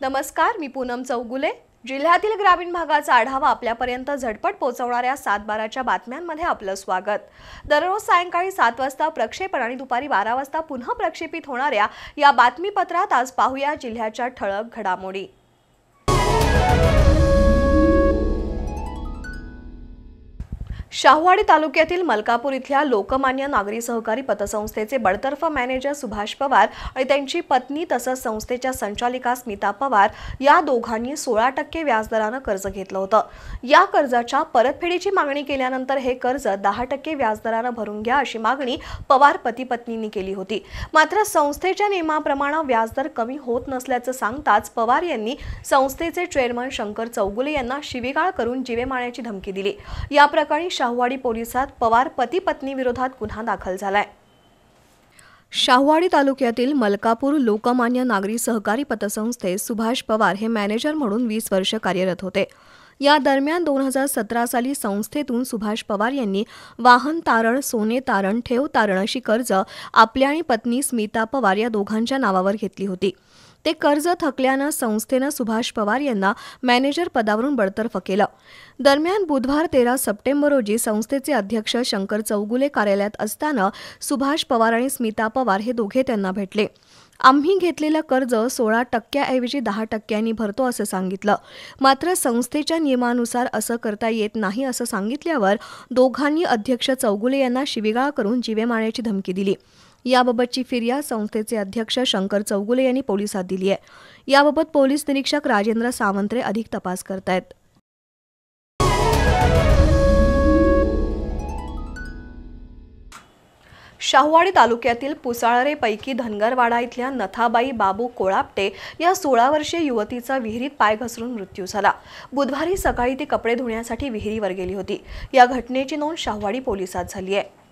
नमस्कार, मी पूनम चौगुले। जिल्ह्यातील ग्रामीण भागाचा आढावा आपल्यापर्यंत झटपट पोहोचवणाऱ्या 7/12च्या बातम्यांमध्ये आपलं स्वागत। दररोज सायंकाळी 7 वाजता प्रक्षेपण आणि दुपारी 12 वाजता पुन्हा प्रक्षेपित होणाऱ्या या बातमीपत्रात आज पाहूया जिल्ह्याच्या ठळक घडामोडी। शाहूवाडी तालुक्यातील मलकापूर इथल्या लोकमान्य नागरी सहकारी पतसंस्थेचे बडतर्फ मॅनेजर सुभाष पवार आणि त्यांची पत्नी तसंच संस्थेच्या संचालिका स्मिता पवार या दोघांनी 16% व्याजदराने कर्ज घेतलं होतं। या कर्जाच्या परतफेडीची मागणी केल्यानंतर हे कर्ज 10% व्याजदराने भरून घ्या अशी मागणी पवार पती पत्नींनी केली होती। मात्र संस्थेच्या नियमाप्रमाणे व्याजदर कमी होत नसल्याचं सांगताच पवार यांनी संस्थेचे चेअरमन शंकर चौगुले यांना शिवीगाळ करून जीवे मारण्याची धमकी दिली। या प्रकरणी शाहूवाडी पोलिसात पवार पती पत्नी विरोधात गुन्हा दाखल झालाय। शाहूवाडी तालुक्यातील मलकापूर लोकमान्य नागरी सहकारी पतसंस्थेत सुभाष पवार हे मॅनेजर म्हणून 20 वर्ष कार्यरत होते। या दरम्यान 2017 साली संस्थेतून सुभाष पवार यांनी वाहन तारण, सोने तारण, ठेव तारण अशी कर्ज आपल्या आणि पत्नी स्मिता पवार या दोघांच्या नावावर घेतली होती। ते कर्ज थकल्यानं संस्थेनं सुभाष पवार यांना मॅनेजर पदावरून बडतर्फ केलं। दरम्यान बुधवार 13 सप्टेंबर रोजी संस्थेचे अध्यक्ष शंकर चौगुले कार्यालयात असताना सुभाष पवार आणि स्मिता पवार हे दोघे त्यांना भेटले। आम्ही घेतलेलं कर्ज 16% ऐवजी 10% भरतो असं सांगितलं। मात्र संस्थेच्या नियमानुसार असं करता येत नाही असं सांगितल्यावर दोघांनी अध्यक्ष चौगुले यांना शिवीगाळ करून जीवे मारण्याची धमकी दिली। याबाबतची फिर्याद संस्थेचे अध्यक्ष शंकर चौगुले यांनी पोलिसात दिली आहे। याबाबत पोलीस निरीक्षक राजेंद्र सावंत्रे अधिक तपास करतायत। शाहूवाडी तालुक्यातील पुसाळरेपैकी धनगरवाडा इथल्या नथाबाई बाबू कोळापटे या 16 वर्षीय युवतीचा विहिरीत पाय घसरून मृत्यू झाला। बुधवारी सकाळी ती कपडे धुण्यासाठी विहिरीवर गेली होती। या घटनेची नोंद शाहूवाडी पोलिसात झाली आहे।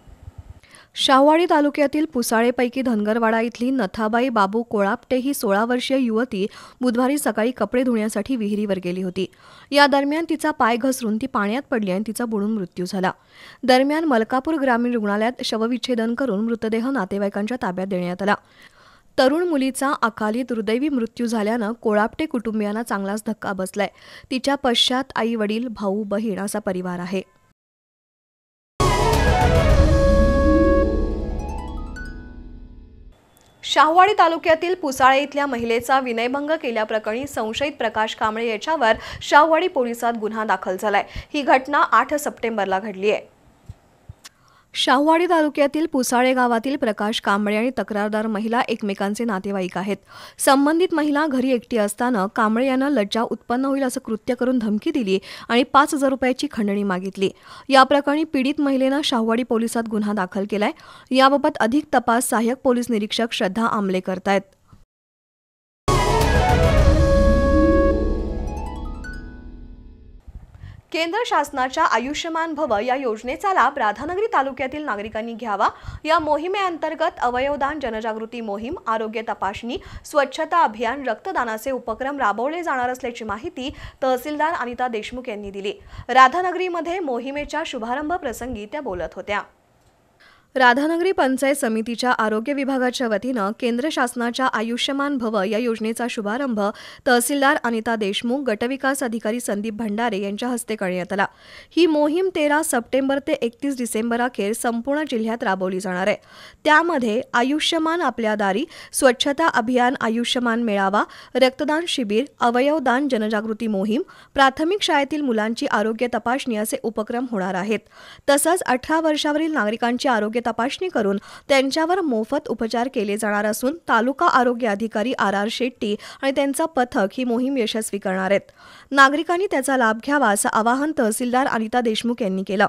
शाहूवाडी तालुक्यातील पुसाळेपैकी धनगरवाडा इथली नथाबाई बाबू कोळापटे ही 16 वर्षीय युवती बुधवारी सकाळी कपडे धुण्यासाठी विहिरीवर गेली होती। या दरम्यान तिचा पाय घसरून ती पाण्यात पडली आणि तिचा बुडून मृत्यू झाला। दरम्यान मलकापूर ग्रामीण रुग्णालयात शवविच्छेदन करून मृतदेह नातेवाईकांच्या ताब्यात देण्यात आला। तरुण मुलीचा अकाली दुर्दैवी मृत्यू झाल्यानं कोळापटे कुटुंबियांना चांगलाच धक्का बसलाय। तिच्या पश्चात आई वडील, भाऊ, बहीण असा परिवार आहे। शाहूवाडी तालुक्यातील पुसाळे इथल्या महिलेचा विनयभंग केल्याप्रकरणी संशयित प्रकाश कांबळे याच्यावर शाहूवाडी पोलिसात गुन्हा दाखल झालाय। ही घटना 8 सप्टेंबरला घडली आहे। शाहूवाडी तालुक्यातील पुसाळे गावातील प्रकाश कांबळे आणि तक्रारदार महिला एकमेकांचे नातेवाईक आहेत। संबंधित महिला घरी एकटी असताना कांबळे यांना लज्जा उत्पन्न होईल असं कृत्य करून धमकी दिली आणि 5,000 रुपयाची खंडणी मागितली। या प्रकरणी पीडित महिलेनं शाहूवाडी पोलिसात गुन्हा दाखल केलाय। याबाबत अधिक तपास सहाय्यक पोलीस निरीक्षक श्रद्धा आमले करतायत। केंद्र शासनाच्या आयुष्यमान भव या योजनेचा लाभ राधानगरी तालुक्यातील नागरिकांनी घ्यावा। या मोहिमेअंतर्गत अवयवदान जनजागृती मोहीम, आरोग्य तपासणी, स्वच्छता अभियान, रक्तदानाचे उपक्रम राबवले जाणार असल्याची माहिती तहसीलदार अनिता देशमुख यांनी दिली। राधानगरीमध्ये मोहिमेच्या शुभारंभ प्रसंगी त्या बोलत होत्या। राधानगरी पंचायत समितीच्या आरोग्य विभागाच्या वतीनं केंद्र शासनाच्या आयुष्यमान भव या योजनेचा शुभारंभ तहसीलदार अनिता देशमुख, गटविकास अधिकारी संदीप भंडारे यांच्या हस्ते करण्यात आला। ही मोहीम 13 सप्टेंबर ते 31 डिसेंबर अखेर संपूर्ण जिल्ह्यात राबवली जाणार आहे। त्यामध्ये आयुष्यमान आपल्या दारी, स्वच्छता अभियान, आयुष्यमान मेळावा, रक्तदान शिबिर, अवयवदान जनजागृती मोहीम, प्राथमिक शाळेतील मुलांची आरोग्य तपासणी असे उपक्रम होणार आहेत। तसंच 18 वर्षावरील नागरिकांची आरोग्य तपासणी करून त्यांच्यावर मोफत उपचार केले जाणार असून तालुका आरोग्य अधिकारी RR शेट्टी आणि त्यांचा पथक ही मोहीम यशस्वी करणार आहेत। नागरिकांनी त्याचा लाभ घ्यावा असं आवाहन तहसीलदार अनिता देशमुख यांनी केलं।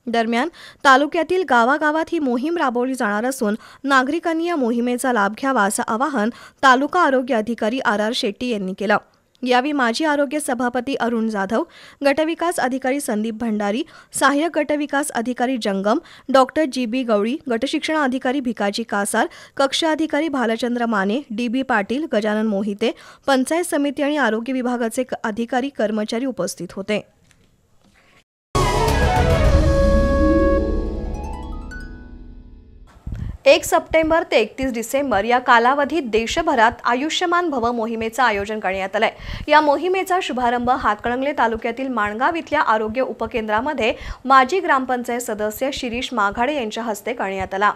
दरम्यान तालुक्यातील गावागावात ही मोहीम राबवली जाणार असून नागरिकांनी या मोहिमेचा लाभ घ्यावा असं आवाहन तालुका आरोग्य अधिकारी RR शेट्टी यांनी केलं। यावेळी माजी आरोग्य सभापती अरुण जाधव, गटविकास अधिकारी संदीप भंडारी, सहाय्यक गटविकास अधिकारी जंगम, डॉक्टर GB गवळी, गटशिक्षण अधिकारी भिकाजी कासार, कक्ष अधिकारी भालचंद्र माने, DB पाटील, गजानन मोहिते, पंचायत समिती आणि आरोग्य विभागाचे अधिकारी कर्मचारी उपस्थित होते। 1 सप्टेंबर ते 31 डिसेंबर या कालावधीत देशभरात आयुष्यमान भव मोहिमेचं आयोजन करण्यात आलंय। या मोहिमेचा शुभारंभ हातकणंगले तालुक्यातील माणगाव इथल्या आरोग्य उपकेंद्रामध्ये माजी ग्रामपंचायत सदस्य शिरीष माघाडे यांच्या हस्ते करण्यात आला।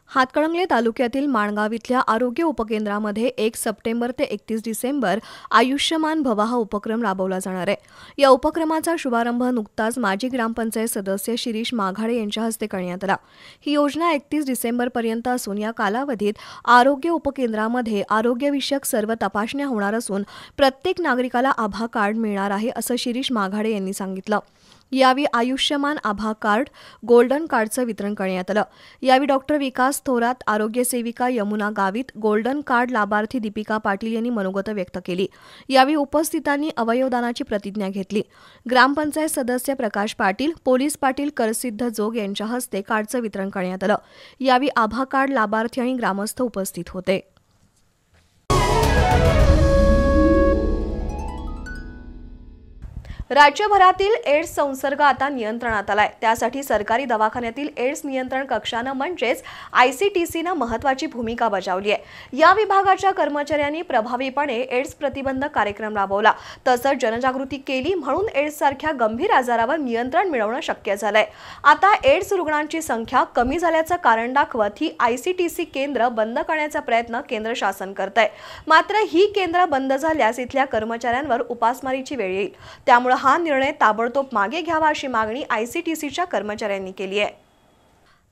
हातकणंगले तालुक्यातील माणगाव इथल्या आरोग्य उपकेंद्रामध्ये 1 सप्टेंबर ते 31 डिसेंबर आयुष्यमान भव हा उपक्रम राबवला जाणार आहे। या उपक्रमाचा शुभारंभ नुकताच माजी ग्रामपंचायत सदस्य शिरीष माघाडे यांच्या हस्ते करण्यात आला। ही योजना 31 डिसेंबरपर्यंत असून या कालावधीत आरोग्य उपकेंद्रामध्ये आरोग्यविषयक सर्व तपासण्या होणार असून प्रत्येक नागरिकाला आभा कार्ड मिळणार आहे असं शिरीष माघाडे यांनी सांगितलं। यावेळी आयुष्यमान आभा कार्ड, गोल्डन कार्डचं वितरण करण्यात आलं। यावेळी डॉक्टर विकास थोरात, आरोग्य सेविका यमुना गावित, गोल्डन कार्ड लाभार्थी दीपिका पाटील यांनी मनोगत व्यक्त केली। यावेळी उपस्थितांनी अवयवदानाची प्रतिज्ञा घेतली। ग्रामपंचायत सदस्य प्रकाश पाटील, पोलीस पाटील करसिद्ध जोग यांच्या हस्ते कार्डचं वितरण करण्यात आलं। यावेळी आभा कार्ड लाभार्थी आणि ग्रामस्थ उपस्थित होते। राज्यभरातील एड्स संसर्ग आता नियंत्रणात आलाय। त्यासाठी सरकारी दवाखान्यातील एड्स नियंत्रण कक्षानं म्हणजेच ICTCनं महत्त्वाची भूमिका बजावली आहे। या विभागाच्या कर्मचाऱ्यांनी प्रभावीपणे एड्स प्रतिबंधक कार्यक्रम राबवला, तसंच जनजागृती केली, म्हणून एड्स सारख्या गंभीर आजारावर नियंत्रण मिळवणं शक्य झालंय। आता एड्स रुग्णांची संख्या कमी झाल्याचं कारण दाखवत ही ICTC केंद्र बंद करण्याचा प्रयत्न केंद्र शासन करतंय। मात्र ही केंद्र बंद झाल्यास इथल्या कर्मचाऱ्यांवर उपासमारीची वेळ येईल। त्यामुळे हा निर्णय ताबडतोब मागे घ्यावा अशी मागणी ICTCच्या कर्मचाऱ्यांनी केली आहे।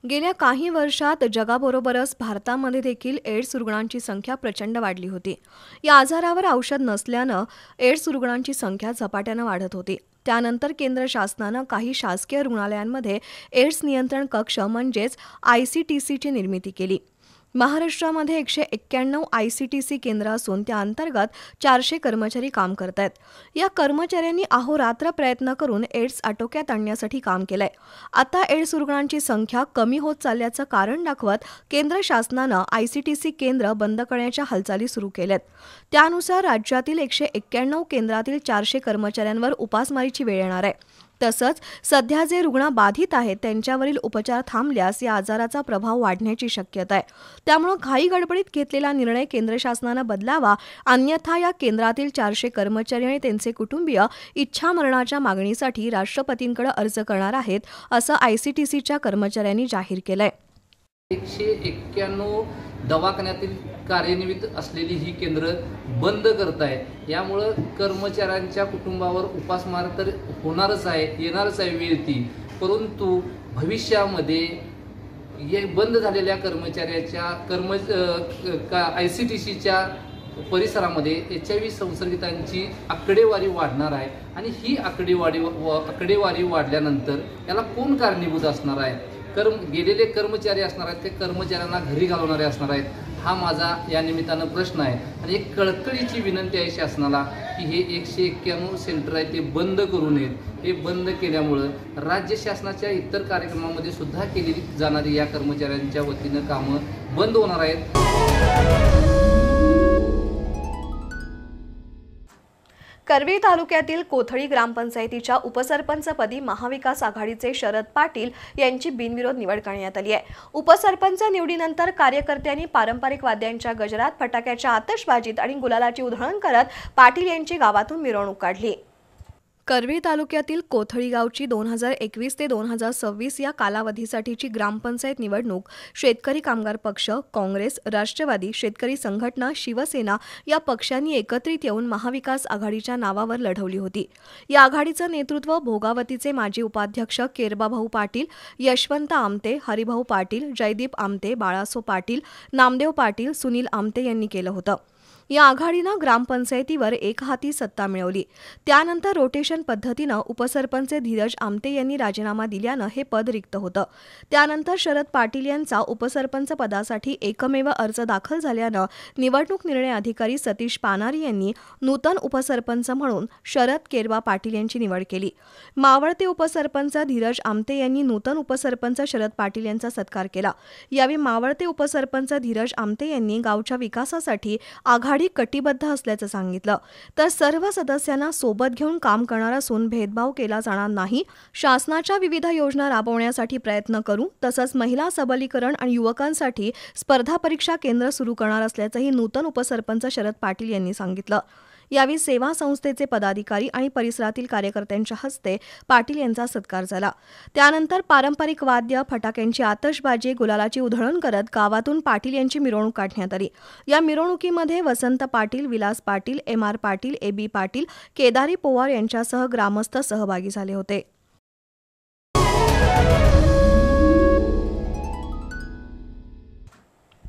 गेल्या काही वर्षात जगाबरोबरच भारतामध्ये देखील एड्स रुग्णांची संख्या प्रचंड वाढली होती। या आजारावर औषध नसल्यानं एड्स रुग्णांची संख्या झपाट्यानं वाढत होती। त्यानंतर केंद्र शासनानं काही शासकीय रुग्णालयांमध्ये एड्स नियंत्रण कक्ष म्हणजेच ICTCची निर्मिती केली। महाराष्ट्रामध्ये 191 ICTC केंद्र असून त्या अंतर्गत 400 कर्मचारी काम करत आहेत। या कर्मचाऱ्यांनी अहोरात्र प्रयत्न करून एड्स आटोक्यात आणण्यासाठी काम केलंय। आता एड्स रुग्णांची संख्या कमी होत चालल्याचं कारण दाखवत केंद्र शासनानं ICTC केंद्र बंद करण्याच्या हालचाली सुरू केल्यात। त्यानुसार राज्यातील 191 केंद्रातील 400 कर्मचाऱ्यांवर उपासमारीची वेळ येणार आहे। तसंच सध्या जे रुग्ण बाधित आहेत त्यांच्यावरील उपचार थांबल्यास या आजाराचा प्रभाव वाढण्याची शक्यता आहे। त्यामुळे घाई गडबडीत घेतलेला निर्णय केंद्र शासनानं बदलावा, अन्यथा या केंद्रातील 400 कर्मचारी आणि त्यांचे कुटुंबीय इच्छामरणाच्या मागणीसाठी राष्ट्रपतींकडे अर्ज करणार आहेत असं ICTCच्या कर्मचाऱ्यांनी जाहीर केलंय। 191 दवाखान्यातील कार्यान्वित असलेली ही केंद्र बंद करत आहे। यामुळे कर्मचाऱ्यांच्या कुटुंबावर उपासमार तर होणारच आहे, येणारच आहे वेळ ती, परंतु भविष्यामध्ये हे बंद झालेल्या कर्मचाऱ्याच्या ICTCच्या परिसरामध्ये HIV संसर्गितांची आकडेवारी वाढणार आहे आणि ही आकडेवारी वाढल्यानंतर याला कोण कारणीभूत असणार आहे? गेलेले कर्मचारी असणार आहेत, ते कर्मचाऱ्यांना घरी घालवणारे असणार आहेत, हा माझा या निमित्तानं प्रश्न आहे। आणि एक कळकळीची विनंती आहे शासनाला की हे 191 सेंटर आहे ते बंद करू नयेत। हे बंद केल्यामुळं राज्य शासनाच्या इतर कार्यक्रमामध्ये सुद्धा केली जाणारी या कर्मचाऱ्यांच्या वतीनं कामं बंद होणार आहेत। करवीर तालुक्यातील कोथळी ग्रामपंचायतीच्या उपसरपंचपदी महाविकास आघाडीचे शरद पाटील यांची बिनविरोध निवड करण्यात आली आहे। उपसरपंच निवडीनंतर कार्यकर्त्यांनी पारंपरिक वाद्यांच्या गजरात, फटाक्याच्या आतषबाजीत आणि गुलालाची उधळण करत पाटील यांची गावातून मिरवणूक काढली। करवीर तालुक्यातील कोथळी गावची 2021 ते 2026 या कालावधीसाठीची ग्रामपंचायत निवडणूक शेतकरी कामगार पक्ष, काँग्रेस, राष्ट्रवादी, शेतकरी संघटना, शिवसेना या पक्षांनी एकत्रित येऊन महाविकास आघाडीच्या नावावर लढवली होती। या आघाडीचं नेतृत्व भोगावतीचे माजी उपाध्यक्ष केरबाभाऊ पाटील, यशवंत आमते, हरिभाऊ पाटील, जयदीप आमते, बाळासो पाटील, नामदेव पाटील, सुनील आमते यांनी केलं होतं। या आघाडीनं ग्रामपंचायतीवर एकहाती सत्ता मिळवली। त्यानंतर रोटेशन पद्धतीनं उपसरपंच धीरज आमते यांनी राजीनामा दिल्यानं हे पद रिक्त होतं। त्यानंतर शरद पाटील यांचा उपसरपंच पदासाठी एकमेव अर्ज दाखल झाल्यानं निवडणूक निर्णय अधिकारी सतीश पानारी यांनी नूतन उपसरपंच म्हणून शरद केरबा पाटील यांची निवड केली। मावळते उपसरपंच धीरज आमते यांनी नूतन उपसरपंच शरद पाटील यांचा सत्कार केला। यावेळी मावळते उपसरपंच धीरज आमते यांनी गावच्या विकासासाठी आघाडी आघाडी कटिबद्ध असल्याचं सांगितलं. तर सर्व सदस्यांना सोबत घेऊन काम करणार असून भेदभाव केला जाणार नाही. शासनाच्या विविध योजना राबवण्यासाठी प्रयत्न करू. तसंच महिला सबलीकरण आणि युवकांसाठी स्पर्धा परीक्षा केंद्र सुरू करणार असल्याचंही नूतन उपसरपंच शरद पाटील यांनी सांगितलं. यावेळी सेवा संस्थेचे पदाधिकारी आणि परिसरातील कार्यकर्त्यांच्या हस्ते पाटील यांचा सत्कार झाला. त्यानंतर पारंपरिक वाद्य, फटाक्यांची आतषबाजी, गुलालाची उधळण करत गावातून पाटील यांची मिरवणूक काढण्यात आली. या मिरवणुकीमध्ये वसंत पाटील, विलास पाटील, MR पाटील, AB पाटील, केदारी पोवार यांच्यासह ग्रामस्थ सहभागी झाले होते.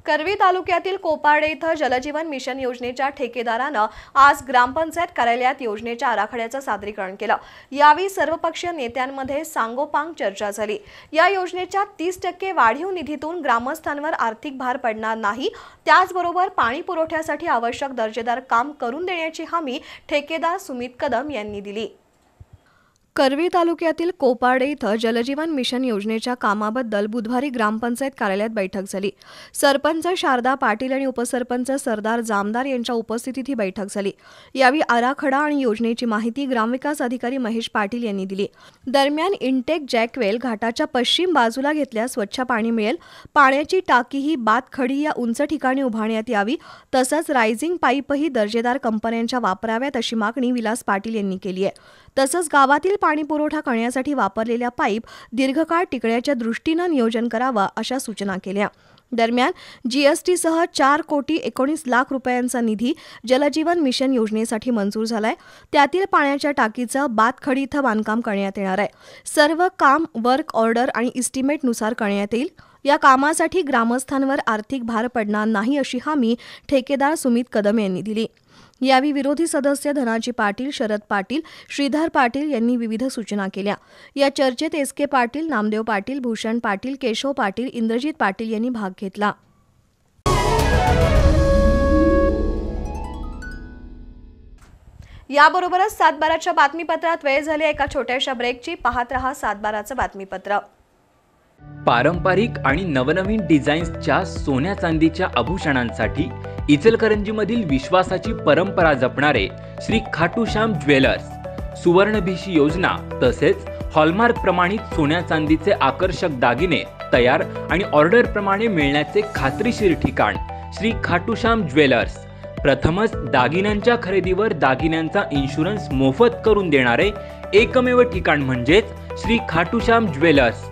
करवी तालुक्यातील कोपार्डे इथं जलजीवन मिशन योजनेच्या ठेकेदारानं आज ग्रामपंचायत कार्यालयात योजनेच्या आराखड्याचं सादरीकरण केलं. यावेळी सर्वपक्षीय नेत्यांमध्ये सांगोपांग चर्चा झाली. या योजनेच्या 30% वाढीव निधीतून ग्रामस्थांवर आर्थिक भार पडणार नाही. त्याचबरोबर पाणी पुरवठ्यासाठी आवश्यक दर्जेदार काम करून देण्याची हमी ठेकेदार सुमित कदम यांनी दिली. करवी तालुक्यातील कोपार्डे इथं जलजीवन मिशन योजनेच्या कामाबद्दल बुधवारी ग्रामपंचायत कार्यालयात बैठक झाली. सरपंच शारदा पाटील आणि उपसरपंच सरदार जामदार यांच्या उपस्थितीत ही बैठक झाली. यावेळी आराखडा आणि योजनेची माहिती ग्रामविकास अधिकारी महेश पाटील यांनी दिली. दरम्यान इंटेक जॅकवेल घाटाच्या पश्चिम बाजूला घेतल्यास स्वच्छ पाणी मिळेल. पाण्याची टाकीही बातखडी या उंच ठिकाणी उभारण्यात यावी. तसंच रायझिंग पाईपही दर्जेदार कंपन्यांच्या वापराव्यात अशी मागणी विलास पाटील यांनी केली आहे. तसंच गावातील पाणी पुरवठा करण्यासाठी वापरलेल्या पाईप दीर्घकाळ टिकण्याच्या दृष्टीनं नियोजन करावं अशा सूचना केल्या. दरम्यान GST सह 4,19,00,000 रुपयांचा निधी जलजीवन मिशन योजनेसाठी मंजूर झालाय. त्यातील पाण्याच्या टाकीचं बातखडी इथं बांधकाम करण्यात येणार आहे. सर्व काम वर्क ऑर्डर आणि इस्टिमेटनुसार करण्यात येईल. या कामासाठी ग्रामस्थांवर आर्थिक भार पडणार नाही अशी हमी ठेकेदार सुमित कदम यांनी दिली. यावेळी विरोधी सदस्य धनाजी पाटील, शरद पाटील, श्रीधर पाटील यांनी विविध सूचना केल्या. या चर्चेत SK पाटील, नामदेव पाटील, भूषण पाटील, केशव पाटील, इंद्रजित पाटील यांनी भाग घेतला. याबरोबरच 7:12च्या बातमीपत्रात वेळ झाली एका छोट्याशा ब्रेकची. पाहत रहा 7:12चं बातमीपत्र. पारंपरिक आणि नवनवीन डिझाईन्सच्या सोन्या चांदीच्या आभूषणांसाठी इचलकरंजीमधील विश्वासाची परंपरा जपणारे श्री खाटूश्याम ज्वेलर्स, सुवर्णभिषी योजना तसेच हॉलमार्क प्रमाणित सोन्या चांदीचे आकर्षक दागिने तयार आणि ऑर्डर प्रमाणे मिळण्याचे खात्रीशीर ठिकाण श्री खाटूश्याम ज्वेलर्स. प्रथमच दागिन्यांच्या खरेदीवर दागिन्यांचा इन्शुरन्स मोफत करून देणारे एकमेव ठिकाण म्हणजेच श्री खाटूश्याम ज्वेलर्स.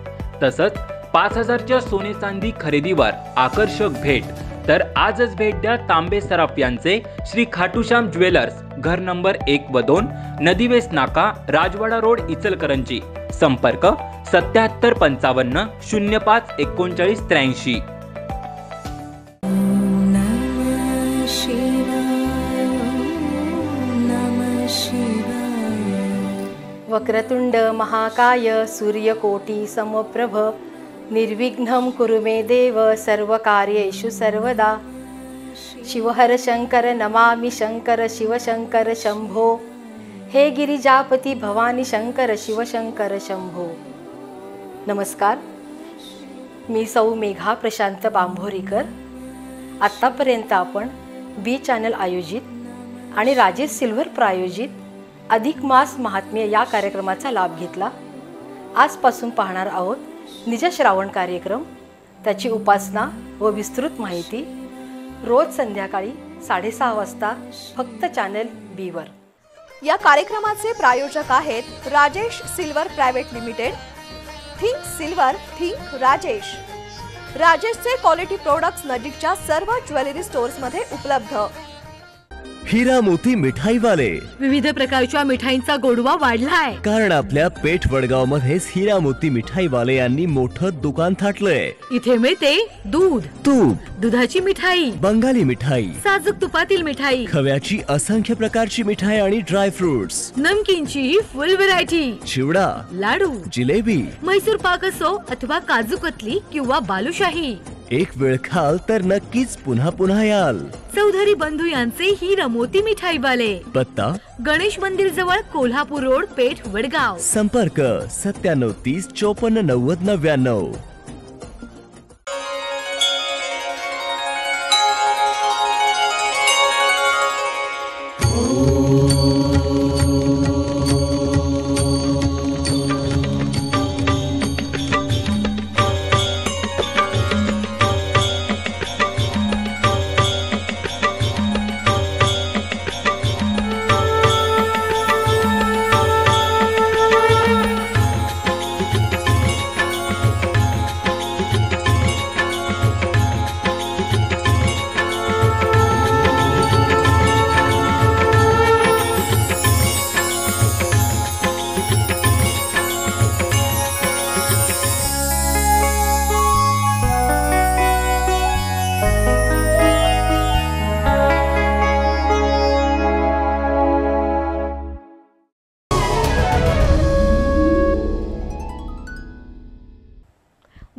तसंच 5,000च्या सोने चांदी खरेदीवर आकर्षक भेट. तर आजच भेट द्या तांबे सराफ यांचे श्री खाटूश्याम ज्वेलर्स, घर नंबर 1 व 2, नदीवेस नाका, राजवाडा रोड, इचलकरंजी. संपर्क 7755 05 39 83. वक्रतुंड महाकाय सूर्यकोटी समप्रभ निर्विघ्नं कुरु मे देव सर्वकार्येषु सर्वदा. शिवहर शंकर नमामि शंकर शिवशंकर शंभो. हे गिरिजापती भवानी शंकर शिवशंकर शंभो. नमस्कार, मी सौ मेघा प्रशांत बांभोरीकर. आत्तापर्यंत आपण बी चॅनल आयोजित आणि राजेश सिल्वर प्रायोजित अधिक मास महात्म्य या कार्यक्रमाचा लाभ घेतला. आजपासून पाहणार आहोत निज श्रावण कार्यक्रम, त्याची उपासना व विस्तृत माहिती रोज संध्याकाळी 6:30 वाजता फक्त चॅनल B वर. या कार्यक्रमाचे प्रायोजक आहेत Rajesh silver private limited. Think silver, think Rajesh. राजेशचे क्वालिटी प्रोडक्ट्स नजीकच्या सर्व ज्वेलरी स्टोअर्समध्ये उपलब्ध. हिरा मोती मिठाई वाले. विविध प्रकारच्या मिठाईंचा गोडवा वाढलाय, कारण आपल्या पेठ वडगाव मध्येच हिरा मोती मिठाई वाले यांनी मोठं दुकान थाटलंय. इथे मिळते दूध, तूप, दुधाची मिठाई, बंगाली मिठाई, साजूक तुपातील मिठाई, खव्याची असंख्य प्रकारची मिठाई आणि ड्राय फ्रुट्स, नमकीनची फुल व्हरायटी, चिवडा, लाडू, जिलेबी, मैसूर पाक असो अथवा काजू कतली किंवा बालुशाही. एक वेळ खाल तर नक्कीच पुन्हा पुन्हा याल. चौधरी बंधू यांचे हिरा मोती मिठाई वाले. पत्ता गणेश मंदिर जवळ, कोल्हापूर रोड, पेठ वडगाव. संपर्क 9730 54 90 99.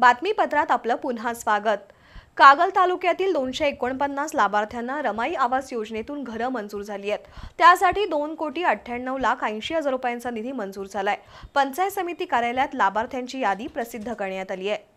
बातमीपत्रात आपलं पुन्हा स्वागत. कागल तालुक्यातील 249 लाभार्थ्यांना रमाई आवास योजनेतून घरं मंजूर झाली आहेत. त्यासाठी 2,98,80,00,000 रुपयांचा निधी मंजूर झालाय. पंचायत समिती कार्यालयात लाभार्थ्यांची यादी प्रसिद्ध करण्यात आली आहे.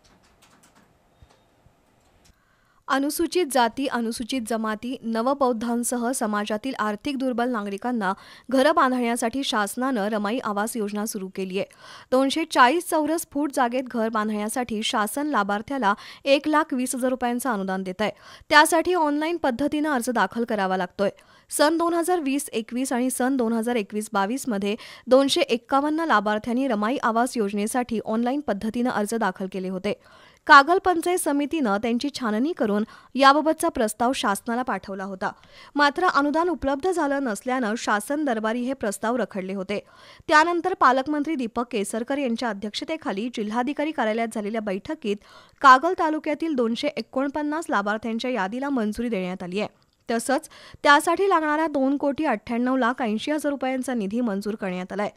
अनुसूचित जाती, अनुसूचित जमाती, नवबौद्धांसह समाजातील आर्थिक दुर्बल नागरिकांना घरं बांधण्यासाठी शासनानं रमाई आवास योजना सुरू केली आहे. 240 चौरस फूट जागेत घर बांधण्यासाठी शासन लाभार्थ्याला 1,20,000 रुपयांचं अनुदान देत आहे. त्यासाठी ऑनलाईन पद्धतीनं अर्ज दाखल करावा लागतोय. सन 2020-21 आणि सन 2021-22 मध्ये 251 लाभार्थ्यांनी रमाई आवास योजनेसाठी ऑनलाईन पद्धतीनं अर्ज दाखल केले होते. कागल पंचायत समितीनं त्यांची छाननी करून याबाबतचा प्रस्ताव शासनाला पाठवला होता. मात्र अनुदान उपलब्ध झालं नसल्यानं शासन दरबारी हे प्रस्ताव रखडले होते. त्यानंतर पालकमंत्री दीपक केसरकर यांच्या अध्यक्षतेखाली जिल्हाधिकारी कार्यालयात झालेल्या बैठकीत कागल तालुक्यातील 249 लाभार्थ्यांच्या यादीला मंजुरी देण्यात आली आहे. तसंच त्यासाठी लागणारा 2,98,80,00,000 रुपयांचा निधी मंजूर करण्यात आलाय.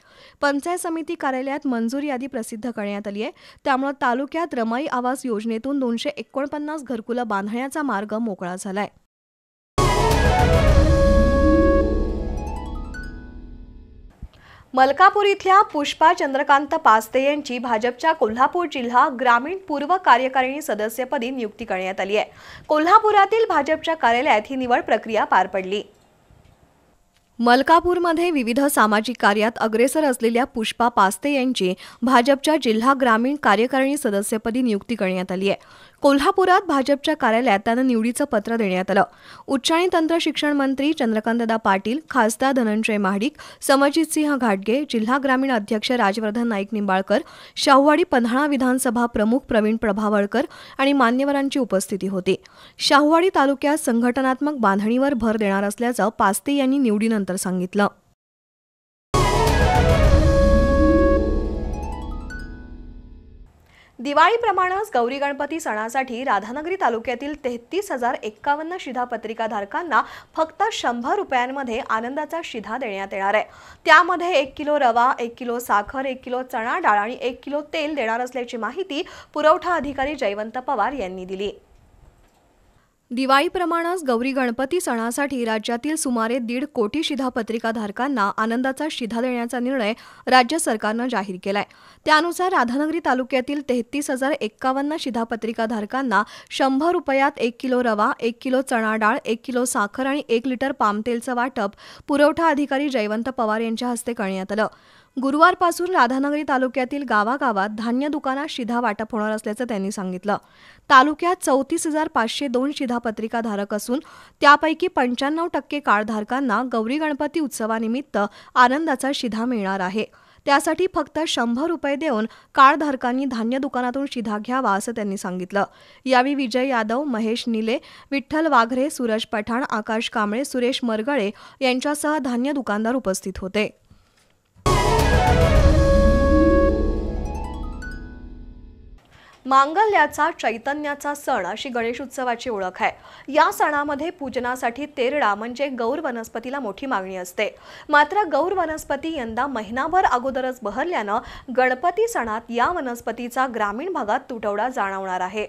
पंचायत समिती कार्यालयात मंजूर यादी प्रसिद्ध करण्यात आली आहे. त्यामुळे तालुक्यात रमाई आवास योजनेतून 249 घरकुलं बांधण्याचा मार्ग मोकळा झालाय. मलकापूर इथल्या पुष्पा चंद्रकांत पास्ते यांची भाजपच्या कोल्हापूर जिल्हा ग्रामीण पूर्व कार्यकारिणी सदस्यपदी नियुक्ती करण्यात आली आहे. कोल्हापुरातील भाजपच्या कार्यालयात ही निवड प्रक्रिया पार पडली. मलकापूरमध्ये विविध सामाजिक कार्यात अग्रेसर असलेल्या पुष्पा पास्ते यांची भाजपच्या जिल्हा ग्रामीण कार्यकारिणी सदस्यपदी नियुक्ती करण्यात आली आहे. कोल्हापुरात भाजपच्या कार्यालयात त्यांना निवडीचं पत्र देण्यात आलं. उच्च आणि तंत्र शिक्षण मंत्री चंद्रकांतदादा पाटील, खासदार धनंजय महाडिक, समजितसिंह घाटगे, जिल्हा ग्रामीण अध्यक्ष राजवर्धन नाईक निंबाळकर, शाहूवाडी पन्हाळा विधानसभा प्रमुख प्रवीण प्रभावळकर आणि मान्यवरांची उपस्थिती होती. शाहूवाडी तालुक्यात संघटनात्मक बांधणीवर भर देणार असल्याचं पास्ते यांनी निवडीनंतर सांगितलं. दिवाळीप्रमाणेच गौरी गणपती सणासाठी राधानगरी तालुक्यातील 33,051 शिधापत्रिकाधारकांना फक्त 100 रुपयांमध्ये आनंदाचा शिधा देण्यात येणार आहे. त्यामध्ये 1 किलो रवा, 1 किलो साखर, 1 किलो चणा डाळ आणि 1 किलो तेल देणार असल्याची माहिती पुरवठा अधिकारी जयवंत पवार यांनी दिली. दिवाळीप्रमाणेच गौरी गणपती सणासाठी राज्यातील सुमारे 1.5 कोटी शिधापत्रिकाधारकांना आनंदाचा शिधा देण्याचा निर्णय राज्य सरकारनं जाहीर केलाय. त्यानुसार राधानगरी तालुक्यातील 33,051 शिधापत्रिकाधारकांना 100 रुपयात 1 किलो रवा, 1 किलो चणा डाळ, 1 किलो साखर आणि 1 लिटर पामतेलचं वाटप पुरवठा अधिकारी जयवंत पवार यांच्या हस्ते करण्यात आलं. गुरुवारपासून राधानगरी तालुक्यातील गावागावात धान्य दुकानात शिधा वाटप होणार असल्याचं त्यांनी सांगितलं. तालुक्यात 34,502 शिधापत्रिकाधारक असून त्यापैकी 95% कार्डधारकांना गौरी गणपती उत्सवानिमित्त आनंदाचा शिधा मिळणार आहे. त्यासाठी फक्त 100 रुपये देऊन कार्डधारकांनी धान्य दुकानातून शिधा घ्यावा असं त्यांनी सांगितलं. यावेळी विजय यादव, महेश निले, विठ्ठल वाघरे, सूरज पठाण, आकाश कांबळे, सुरेश मरगळे यांच्यासह धान्य दुकानदार उपस्थित होते. मांगल्याचा चैतन्याचा सण अशी गणेशोत्सवाची ओळख आहे. या सणामध्ये पूजनासाठी तेरडा म्हणजे गौर वनस्पतीला मोठी मागणी असते. मात्र गौर वनस्पती यंदा महिनाभर अगोदरच बहरल्यानं गणपती सणात या वनस्पतीचा ग्रामीण भागात तुटवडा जाणवणार आहे.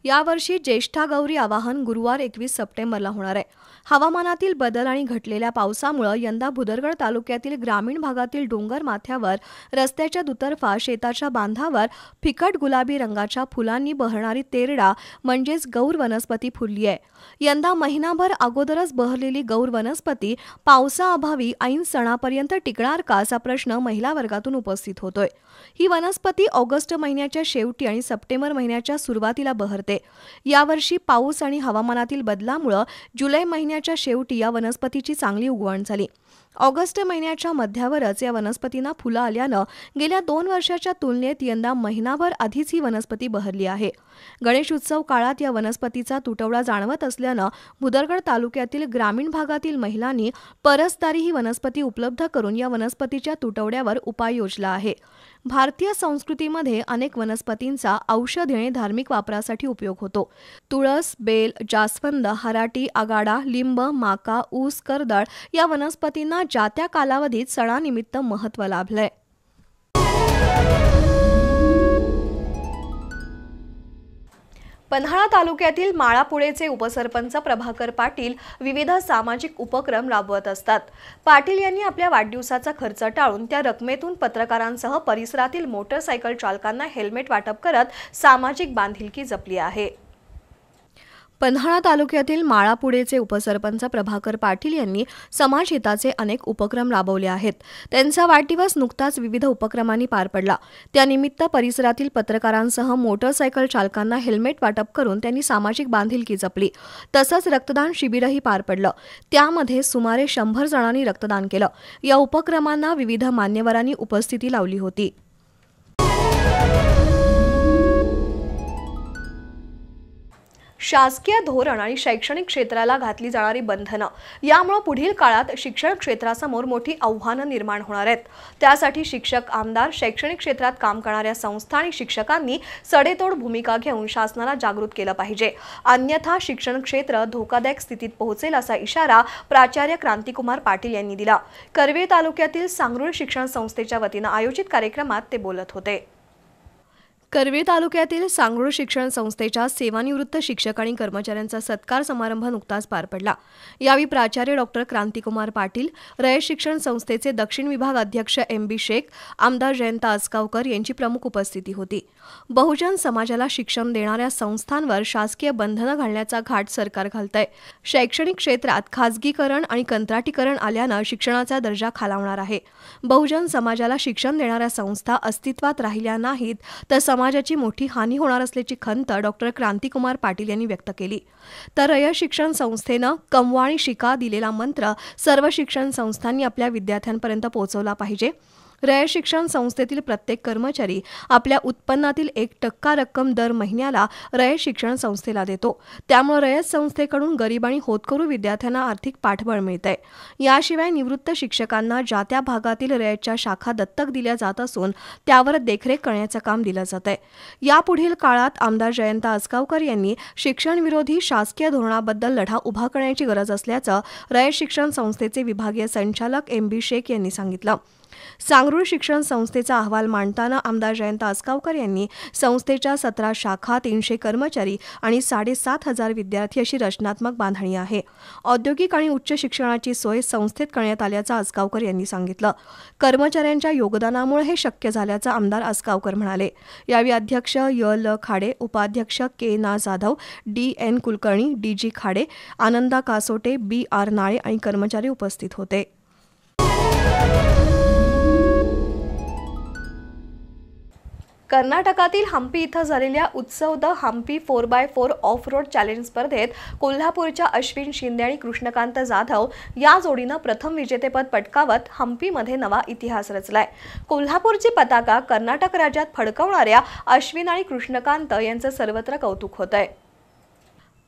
यावर्षी ज्येष्ठा गौरी आवाहन गुरुवार 21 सप्टेंबरला होणार आहे. हवामानातील बदल आणि घटलेल्या पावसामुळे यंदा भुदरगड तालुक्यातील ग्रामीण भागातील डोंगर माथ्यावर, रस्त्याच्या दुतर्फा, शेताच्या बांधावर फिकट गुलाबी रंगाच्या फुलांनी बहरणारी तेरडा म्हणजेच गौर वनस्पती फुलली आहे. यंदा महिनाभर अगोदरच बहरलेली गौर वनस्पती पावसाअभावी ऐन सणापर्यंत टिकणार का असा प्रश्न महिला वर्गातून उपस्थित होतोय. ही वनस्पती ऑगस्ट महिन्याच्या शेवटी आणि सप्टेंबर महिन्याच्या सुरुवातीला बहरते. यावर्षी पाऊस आणि हवामानातील बदलामुळे जुलै महिन्याच्या शेवटी या वनस्पतीची चांगली उगवण झाली. ऑगस्ट महिन्याच्या मध्यावरच या वनस्पतींना फुलं आल्यानं गेल्या 2 वर्षाच्या तुलनेत यंदा महिनाभर आधीच ही वनस्पती बहरली आहे. गणेश उत्सव काळात या वनस्पतीचा तुटवडा जाणवत असल्यानं भुदरगड तालुक्यातील ग्रामीण भागातील महिलांनी परसदारी ही वनस्पती उपलब्ध करून या वनस्पतीच्या तुटवड्यावर उपाय योजला आहे. भारतीय संस्कृतीमध्ये अनेक वनस्पतींचा औषधी आणि धार्मिक वापरासाठी उपयोग होतो. तुळस, बेल, जास्वंद, हराटी, आगाडा, लिंब, माका, ऊस, कर्दळ या वनस्पतींना ज्या त्या कालावधीत सणानिमित्त महत्त्व लाभलंय. पन्हाळा तालुक्यातील माळापुळेचे उपसरपंच प्रभाकर पाटील विविध सामाजिक उपक्रम राबवत असतात। पाटील यांनी आपल्या वाढदिवसाचा खर्च टाळून त्या रकमेतून पत्रकारांसह परिसरातील मोटरसायकल चालकांना हेल्मेट वाटप करत सामाजिक बांधिलकी जपली आहे। पन्हाळा तालुक्यातील माळापुळेचे उपसरपंच प्रभाकर पाटील यांनी समाजहिताचे अनेक उपक्रम राबवले आहेत। त्यांचा वाढदिवस नुकताच विविध उपक्रमांनी पार पडला। त्यानिमित्त परिसरातील पत्रकारांसह मोटरसायकल चालकांना हेल्मेट वाटप करून त्यांनी सामाजिक बांधिलकी जपली। तसंच रक्तदान शिबिरही पार पडलं। त्यामध्ये सुमारे 100 जणांनी रक्तदान केलं। या उपक्रमांना विविध मान्यवरांनी उपस्थिती लावली होती। शासकीय धोरण आणि शैक्षणिक क्षेत्राला घातली जाणारी बंधनं यामुळे पुढील काळात शिक्षण क्षेत्रासमोर मोठी आव्हानं निर्माण होणार आहेत। त्यासाठी शिक्षक, आमदार, शैक्षणिक क्षेत्रात काम करणाऱ्या संस्था आणि शिक्षकांनी सडेतोड भूमिका घेऊन शासनाला जागृत केलं पाहिजे, अन्यथा शिक्षण क्षेत्र धोकादायक स्थितीत पोहोचेल असा इशारा प्राचार्य क्रांतिकुमार पाटील यांनी दिला। करवीर तालुक्यातील सांगरूळ शिक्षण संस्थेच्या वतीनं आयोजित कार्यक्रमात ते बोलत होते। करवीर तालुक्यातील सांगरूळ शिक्षण संस्थेच्या सेवानिवृत्त शिक्षक आणि कर्मचाऱ्यांचा सत्कार समारंभ नुकताच पार पडला। यावेळी प्राचार्य डॉक्टर क्रांतिकुमार पाटील, रयत शिक्षण संस्थेचे दक्षिण विभाग अध्यक्ष MB शेख, आमदार जयंत आसगावकर यांची प्रमुख उपस्थिती होती। बहुजन समाजाला शिक्षण देणाऱ्या संस्थांवर शासकीय बंधनं घालण्याचा घाट सरकार घालतंय। शैक्षणिक क्षेत्रात खाजगीकरण आणि कंत्राटीकरण आल्यानं शिक्षणाचा दर्जा खालावणार आहे। बहुजन समाजाला शिक्षण देणाऱ्या संस्था अस्तित्वात राहिल्या नाहीत तर समाजाची मोठी हानी होणार असल्याची खंत डॉक्टर क्रांतिकुमार पाटील यांनी व्यक्त केली। तर रयत शिक्षण संस्थेनं कमवा आणि शिका दिलेला मंत्र सर्व शिक्षण संस्थांनी आपल्या विद्यार्थ्यांपर्यंत पोहोचवला पाहिजे। रयत शिक्षण संस्थेतील प्रत्येक कर्मचारी आपल्या उत्पन्नातील 1% रक्कम दर महिन्याला रयत शिक्षण संस्थेला देतो। त्यामुळे रयत संस्थेकडून गरीब आणि होतकरू विद्यार्थ्यांना आर्थिक पाठबळ मिळतंय। याशिवाय निवृत्त शिक्षकांना ज्या त्या भागातील रयतच्या शाखा दत्तक दिल्या जात असून त्यावर देखरेख करण्याचं काम दिलं जात आहे। यापुढील काळात आमदार जयंत आसगावकर यांनी शिक्षण विरोधी शासकीय धोरणाबद्दल लढा उभा करण्याची गरज असल्याचं रयत शिक्षण संस्थेचे विभागीय संचालक MB शेख यांनी सांगितलं। सांगरूळ शिक्षण संस्थेचा अहवाल मांडताना आमदार जयंत आसगावकर यांनी संस्थेच्या 17 शाखा, 300 कर्मचारी आणि 7,500 विद्यार्थी अशी रचनात्मक बांधणी आहे। औद्योगिक आणि उच्च शिक्षणाची सोय संस्थेत करण्यात आल्याचं आसगावकर यांनी सांगितलं। कर्मचाऱ्यांच्या योगदानामुळे हे शक्य झाल्याचं आमदार आसगावकर म्हणाले। यावेळी अध्यक्ष य.ल. खाडे, उपाध्यक्ष के.ना. जाधव, D.N. कुलकर्णी, D.G. खाडे, आनंदा कासोटे, B.R. नाळे आणि कर्मचारी उपस्थित होते। कर्नाटकातील हंपी इथं झालेल्या उत्सव the Hampi 4x4 of road challenge स्पर्धेत कोल्हापूरच्या अश्विन शिंदे आणि कृष्णकांत जाधव या जोडीनं प्रथम विजेतेपद पटकावत हंपीमध्ये नवा इतिहास रचलाय। कोल्हापूरची पताका कर्नाटक राज्यात फडकवणाऱ्या अश्विन आणि कृष्णकांत यांचं सर्वत्र कौतुक होतंय।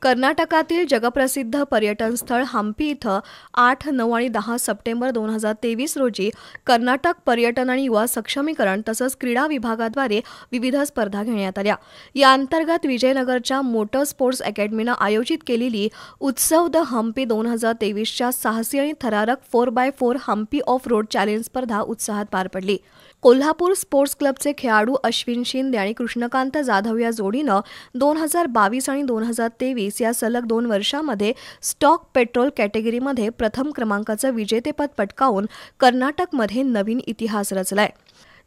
कर्नाटकातील जगप्रसिद्ध पर्यटन स्थळ हंपी इथं 8, 9 आणि 10 सप्टेंबर 2023 रोजी कर्नाटक पर्यटन आणि युवा सक्षमीकरण तसंच क्रीडा विभागाद्वारे विविध स्पर्धा घेण्यात आल्या। या अंतर्गत विजयनगरच्या मोटर स्पोर्ट्स अकॅडमीनं आयोजित केलेली उत्सव द हंपी 2023च्या साहसी आणि थरारक 4x4 Hampi of road challenge स्पर्धा उत्साहात पार पडली। कोल्हापूर स्पोर्ट्स क्लबचे खेळाडू अश्विन शिंदे आणि कृष्णकांत जाधव या जोडीनं 2022 आणि 2023 या सलग 2 वर्षांमध्ये स्टॉक पेट्रोल कॅटेगरीमध्ये प्रथम क्रमांकाचं विजेतेपद पटकावून कर्नाटकमध्ये नवीन इतिहास रचलाय।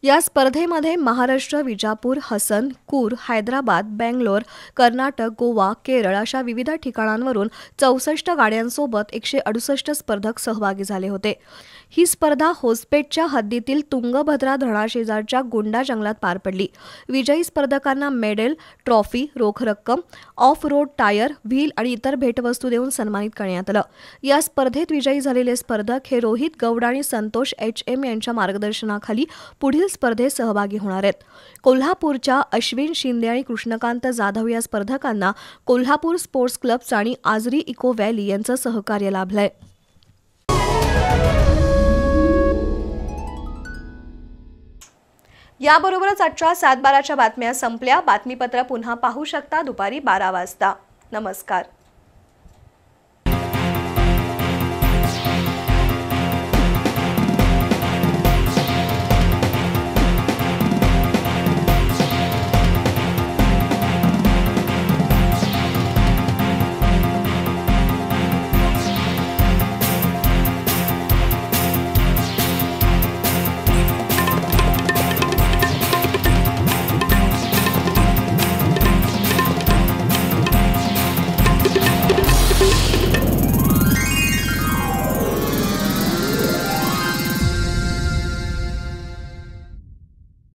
या स्पर्धेमध्ये महाराष्ट्र, विजापूर, हसन, कूर, हैदराबाद, बेंगलोर, कर्नाटक, गोवा, केरळ अशा विविध ठिकाणांवरून 64 गाड्यांसोबत 168 स्पर्धक सहभागी झाले होते। ही स्पर्धा होसपेटच्या हद्दीतील तुंगभद्रा धरणाशेजारच्या गोंडा जंगलात पार पडली। विजयी स्पर्धकांना मेडल, ट्रॉफी, रोख रक्कम, ऑफ रोड टायर, व्हील आणि इतर भेटवस्तू देऊन सन्मानित करण्यात आलं। या स्पर्धेत विजयी झालेले स्पर्धक हे रोहित गौड आणि संतोष HM यांच्या मार्गदर्शनाखाली पुढील स्पर्धेत सहभागी होणार आहेत। कोल्हापूरच्या अश्विन शिंदे आणि कृष्णकांत जाधव या स्पर्धकांना कोल्हापूर स्पोर्ट्स क्लब्स आणि आजरी इको व्हॅली यांचं सहकार्य लाभलंय। याबरोबरच आजच्या 7:12च्या बातम्या संपल्या। बातमीपत्र पुन्हा पाहू शकता दुपारी 12 वाजता। नमस्कार।